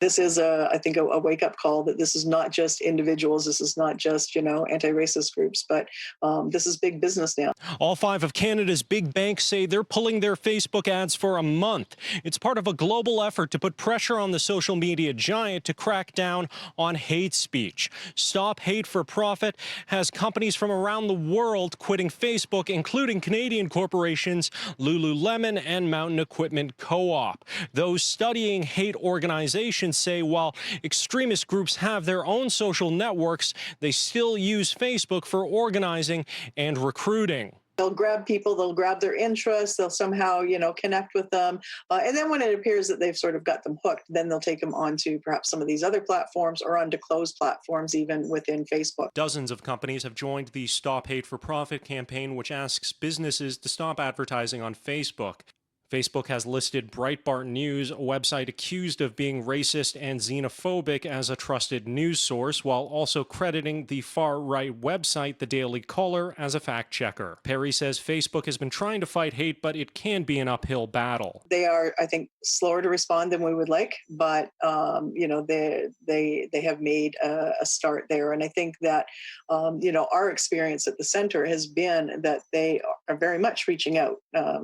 This is, I think, a wake-up call that this is not just individuals, this is not just, anti-racist groups, but this is big business now. All 5 of Canada's big banks say they're pulling their Facebook ads for a month. It's part of a global effort to put pressure on the social media giant to crack down on hate speech. Stop Hate for Profit has companies from around the world quitting Facebook, including Canadian corporations Lululemon and Mountain Equipment Co-op. Those studying hate organizations say while extremist groups have their own social networks, they still use Facebook for organizing and recruiting. They'll grab people, they'll grab their interests, they'll somehow, connect with them. And then when it appears that they've sort of got them hooked, then they'll take them onto perhaps some of these other platforms or onto closed platforms, even within Facebook. Dozens of companies have joined the Stop Hate for Profit campaign, which asks businesses to stop advertising on Facebook. Facebook has listed Breitbart News, a website accused of being racist and xenophobic, as a trusted news source, while also crediting the far-right website The Daily Caller as a fact-checker. Perry says Facebook has been trying to fight hate, but it can be an uphill battle. They are, I think, slower to respond than we would like, but they have made a start there, and I think that our experience at the center has been that they are very much reaching out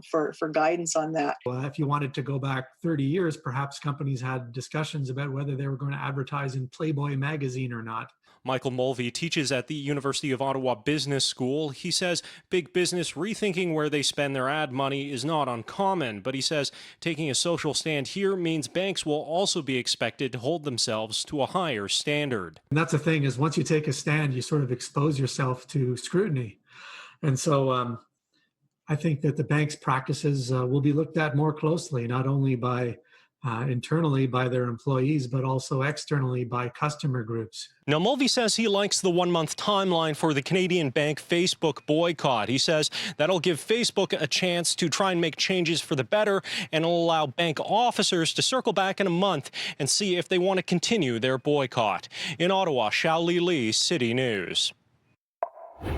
for guidance on that. If you wanted to go back 30 years, perhaps companies had discussions about whether they were going to advertise in Playboy magazine or not. Michael Mulvey teaches at the University of Ottawa Business School. He says big business rethinking where they spend their ad money is not uncommon, but he says taking a social stand here means banks will also be expected to hold themselves to a higher standard. And that's the thing, is once you take a stand, you sort of expose yourself to scrutiny. And so I think that the bank's practices will be looked at more closely, not only by internally by their employees, but also externally by customer groups. Now, Mulvey says he likes the 1-month timeline for the Canadian bank Facebook boycott. He says that'll give Facebook a chance to try and make changes for the better, and it'll allow bank officers to circle back in a month and see if they want to continue their boycott. In Ottawa, Xiao Li, City News.